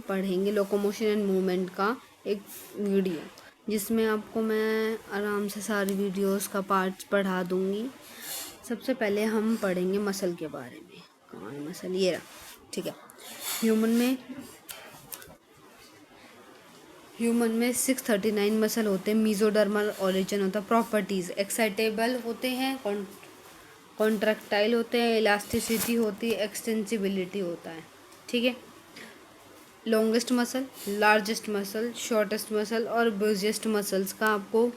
पढ़ेंगे locomotion and movement का एक वीडियो, जिसमें आपको मैं आराम से सारी वीडियोस का पार्ट्स पढ़ा दूंगी। सबसे पहले हम पढ़ेंगे मसल के बारे में। कहाँ है मसल? ये रहा। ठीक है। ह्यूमन में 639 मसल होते हैं। मीजोडर्मल ओरिजिन होता है। प्रॉपर्टीज़ एक्साइटेबल होते हैं, कॉन्ट्रैक्टाइल होते हैं, इलास्टिसिटी होती है, एक्सटेंसिबिलिटी होता है। ठीक है। Longest muscle, largest muscle, shortest muscle और बिगेस्ट मसल्स का आपको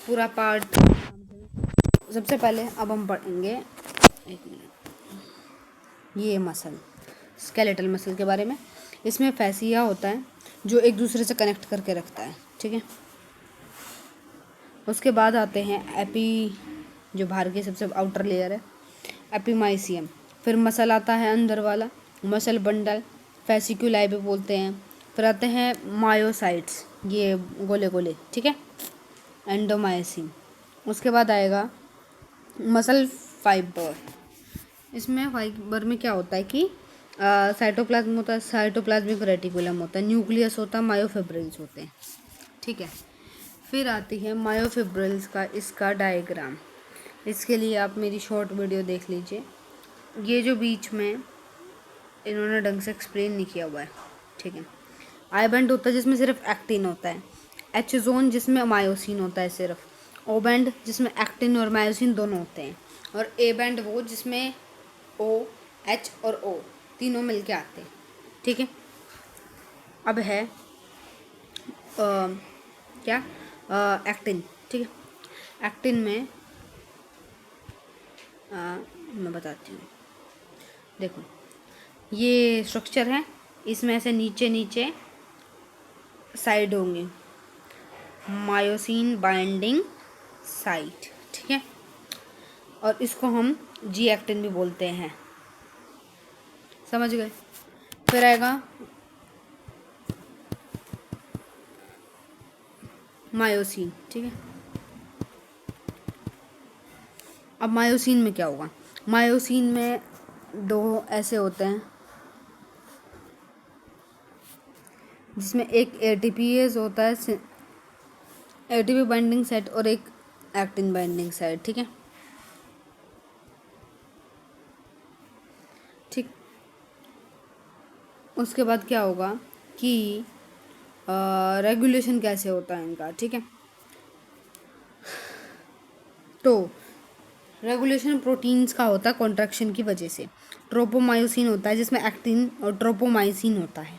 पूरा पार्ट। सबसे पहले अब हम पढ़ेंगे एक मिनट ये मसल, स्केलेटल मसल के बारे में। इसमें फैसिया होता है जो एक दूसरे से कनेक्ट करके रखता है। ठीक है। उसके बाद आते हैं एपी, जो बाहर की सबसे आउटर लेयर है, एपीमाइसियम। फिर मसल आता है अंदर वाला, मसल बंडल, फैसिक्यूलाई भी बोलते हैं। फिर आते हैं मायोसाइट्स, ये गोले गोले। ठीक है। एंडोमायसिन। उसके बाद आएगा मसल फाइबर। इसमें फाइबर में क्या होता है कि साइटोप्लाज्म होता है, साइटोप्लाज्मिक रेटिकुलम होता है, न्यूक्लियस होता है, मायोफिब्रिल्स होते हैं। ठीक है। फिर आती है मायोफिब्रिल्स का इसका डायग्राम। इसके लिए आप मेरी शॉर्ट वीडियो देख लीजिए। ये जो बीच में इन्होंने ढंग से एक्सप्लेन नहीं किया हुआ है। ठीक है। आई बैंड होता है जिसमें सिर्फ एक्टिन होता है। एच जोन जिसमें मायोसिन होता है सिर्फ। ओ बैंड जिसमें एक्टिन और मायोसिन दोनों होते हैं। और ए बैंड वो जिसमें ओ, एच और ओ तीनों मिलके आते हैं। ठीक है। अब है क्या एक्टिन। ठीक है। एक्टिन में मैं बताती हूँ। देखो ये स्ट्रक्चर है, इसमें ऐसे नीचे नीचे साइड होंगे, मायोसिन बाइंडिंग साइट। ठीक है। और इसको हम जी एक्टिन भी बोलते हैं। समझ गए? फिर आएगा मायोसिन। ठीक है। अब मायोसिन में क्या होगा? मायोसिन में दो ऐसे होते हैं जिसमें एक एटीपीएस होता है, एटीपी बाइंडिंग साइट, और एक एक्टिन बाइंडिंग साइट। ठीक है। ठीक। उसके बाद क्या होगा कि रेगुलेशन कैसे होता है इनका। ठीक है। तो रेगुलेशन प्रोटीन्स का होता है कॉन्ट्रैक्शन की वजह से। ट्रोपोमायोसिन होता है जिसमें एक्टिन और ट्रोपोमाइसिन होता है।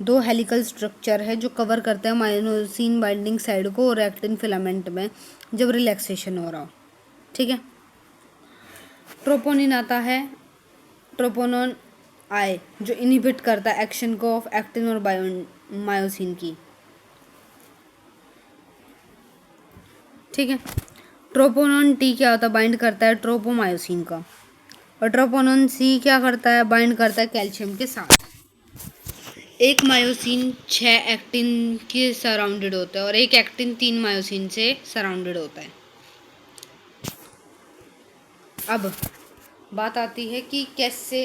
दो हेलिकल स्ट्रक्चर है जो कवर करते हैं मायोसिन बाइंडिंग साइड को और एक्टिन फिलामेंट में जब रिलैक्सेशन हो रहा हो। ठीक है। ट्रोपोनिन आता है, ट्रोपोनॉन आई, जो इनहिबिट करता है एक्शन को ऑफ एक्टिन और मायोसिन की। ठीक है। ट्रोपोनॉन टी क्या होता है? बाइंड करता है ट्रोपोमायोसिन का। और ट्रोपोनॉन सी क्या करता है? बाइंड करता है कैल्शियम के साथ। एक मायोसिन 6 एक्टिन के सराउंडेड होता है और एक एक्टिन 3 मायोसिन से सराउंडेड होता है। अब बात आती है कि कैसे।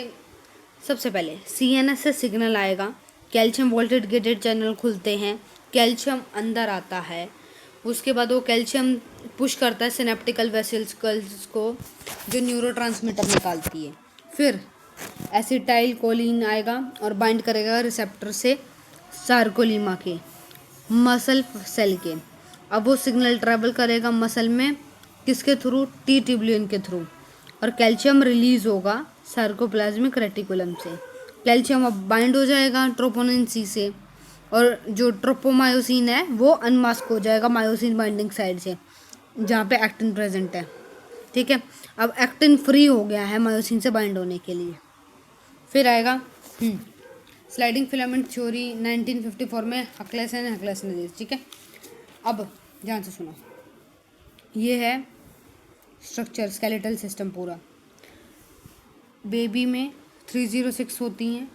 सबसे पहले सीएनएस से सिग्नल आएगा, कैल्शियम वोल्टेज गेटेड चैनल खुलते हैं, कैल्शियम अंदर आता है। उसके बाद वो कैल्शियम पुश करता है सिनेप्टिकल वेसल्स को, जो न्यूरोट्रांसमीटर निकालती है। फिर एसिटाइल कोलिन आएगा और बाइंड करेगा रिसेप्टर से सार्कोलीमा के, मसल सेल के। अब वो सिग्नल ट्रैवल करेगा मसल में, किसके थ्रू? टी ट्यूबुलिन के थ्रू। और कैल्शियम रिलीज होगा सार्कोप्लाज्मिक रेटिकुलम से। कैल्शियम अब बाइंड हो जाएगा ट्रोपोनिन सी से, और जो ट्रोपोमायोसिन है वो अनमास्क हो जाएगा मायोसिन बाइंडिंग साइड से, जहाँ पे एक्टिन प्रेजेंट है। ठीक है। अब एक्टिन फ्री हो गया है मायोसिन से बाइंड होने के लिए। फिर आएगा स्लाइडिंग फिलामेंट थ्योरी 1954 में हकलेसन ने। ठीक है। अब ध्यान से सुनो, ये है स्ट्रक्चर, स्केलेटल सिस्टम पूरा। बेबी में 306 होती हैं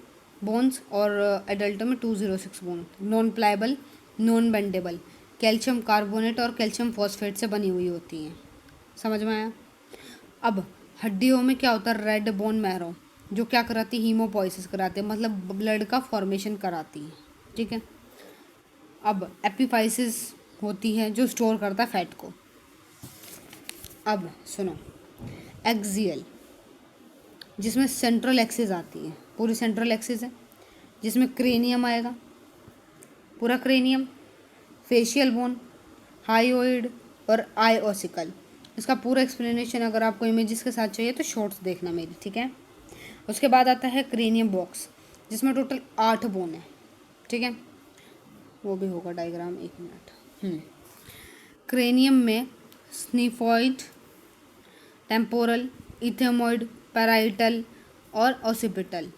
बोन्स और एडल्ट में 206 bone. Non pliable, non bendable, calcium carbonate और कैल्शियम फॉस्फेट से बनी हुई होती हैं। समझ में आया? अब हड्डियों में क्या होता है? रेड बोन मैरो, जो क्या कराती है, हीमोपोइसिस कराते हैं, मतलब ब्लड का फॉर्मेशन कराती है। ठीक है। अब एपिफाइसिस होती है जो स्टोर करता है फैट को। अब सुनो, एक्सियल, जिसमें सेंट्रल एक्सिस आती है, पूरी सेंट्रल एक्सिस है, जिसमें क्रेनियम आएगा, पूरा क्रेनियम, फेशियल बोन, हाइओइड और आयोसिकल। इसका पूरा एक्सप्लेनेशन अगर आपको इमेजेस के साथ चाहिए तो शॉर्ट्स देखना मेरी। ठीक है। उसके बाद आता है क्रेनियम बॉक्स, जिसमें टोटल 8 बोन है। ठीक है, वो भी होगा डायग्राम, 1 मिनट। क्रेनियम में स्निफॉइड, टेम्पोरल, इथेमॉइड, पैराइटल और ऑसिपिटल,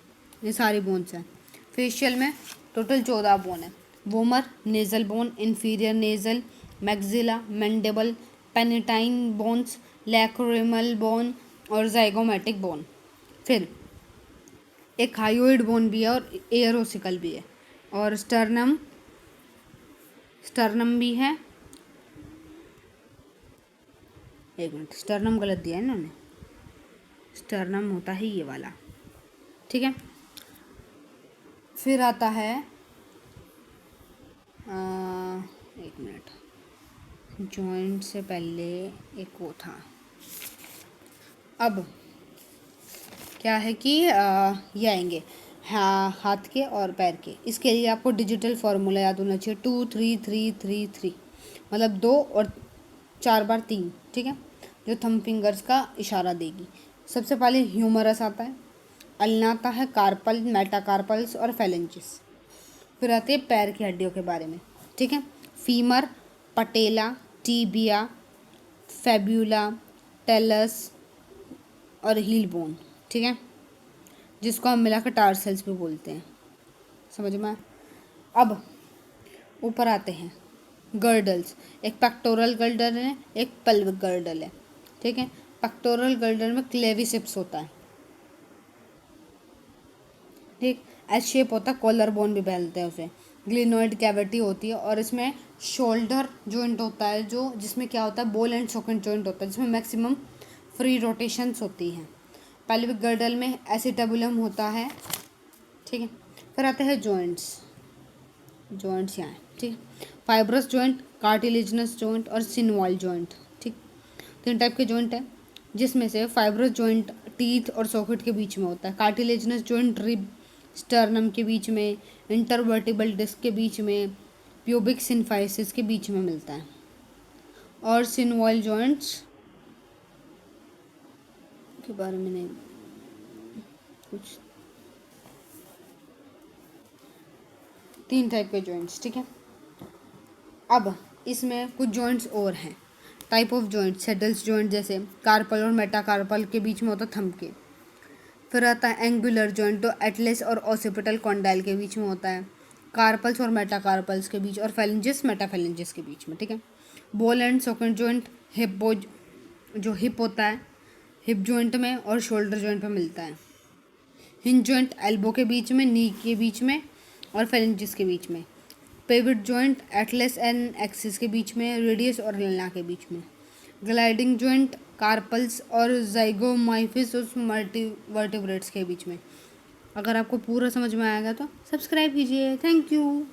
ये सारी बोन्स हैं। फेशियल में टोटल 14 बोन है। Vomer, nasal bone, inferior nasal, maxilla, mandible, palatine bones, lacrimal bone और जाइगोमेटिक बोन। फिर एक हाइयोइड बोन भी है और एयरोसिकल भी है, और स्टर्नम भी है। 1 मिनट, स्टर्नम गलत दिया है इन्होंने, स्टर्नम होता है ये वाला। ठीक है। फिर आता है 1 मिनट, जॉइंट से पहले एक वो था। अब क्या है कि ये आएंगे हाथ के और पैर के। इसके लिए आपको डिजिटल फार्मूला याद होना चाहिए, 2 3 3 3 3, मतलब 2 और 4 बार 3। ठीक है, जो थंब फिंगर्स का इशारा देगी। सबसे पहले ह्यूमरस आता है, अल्ना आता है, कार्पल, मेटाकार्पल्स और फेलेंजिस। फिर आते हैं पैर की हड्डियों के बारे में। ठीक है, फीमर, पटेला, टीबिया, फेब्यूला, टेलस और हील बोन। ठीक है, जिसको हम मिलाकर टार्सल्स भी बोलते हैं। समझ में? अब ऊपर आते हैं गर्डल्स। एक पेक्टोरल गर्डल है, एक पेल्विक गर्डल है। ठीक है, पेक्टोरल गर्डल में क्लेविसिप्स होता है। ठीक, एस शेप होता है, कॉलर बोन भी बोलते हैं उसे। ग्लिनोइड कैविटी होती है, और इसमें शोल्डर जॉइंट होता है, जो जिसमें क्या होता है, बॉल एंड सॉकेट जॉइंट होता है, जिसमें मैक्सिमम फ्री रोटेशंस होती हैं। पेल्विक गर्डल में एसिटेबुलम होता है। ठीक है, फिर आते हैं जॉइंट्स यहाँ है। ठीक है, फाइब्रस जॉइंट, कार्टिलेजिनस जॉइंट और सिनवाल जॉइंट। ठीक, 3 टाइप के जॉइंट है, जिसमें से फाइब्रस जॉइंट टीथ और सॉकेट के बीच में होता है, कार्टिलेजिनस जॉइंट रिब स्टर्नम के बीच में, इंटरवर्टिबल डिस्क के बीच में, प्यूबिक सिनफाइसिस के बीच में मिलता है, और सिनवाल जॉइंट्स के बारे में नहीं कुछ। 3 टाइप के जॉइंट्स। ठीक है, अब इसमें कुछ जॉइंट्स और हैं, टाइप ऑफ जॉइंट, सेडल्स जॉइंट, जैसे कार्पल और मेटाकार्पल के बीच में होता है थंब के। फिर आता है एंगुलर जॉइंट, तो एटलेस और ऑसिपिटल कॉन्डाइल के बीच में होता है, कार्पल्स और मेटाकार्पल्स के बीच, और फेलेंजिस मेटाफेलेंजिस के बीच में। ठीक है, बॉल एंड सॉकेट जॉइंट, जो हिप होता है, हिप जॉइंट में और शोल्डर जॉइंट पे मिलता है। हिंज जॉइंट एल्बो के बीच में, नी के बीच में और फेलेंजिस के बीच में। Pivot joint Atlas and axis के बीच में, रेडियस और एल्ना के बीच में। ग्लाइडिंग जॉइंट कार्पल्स और जाइगोमाइफिस और वर्टिब्रेट्स के बीच में। अगर आपको पूरा समझ में आएगा तो सब्सक्राइब कीजिए। Thank you.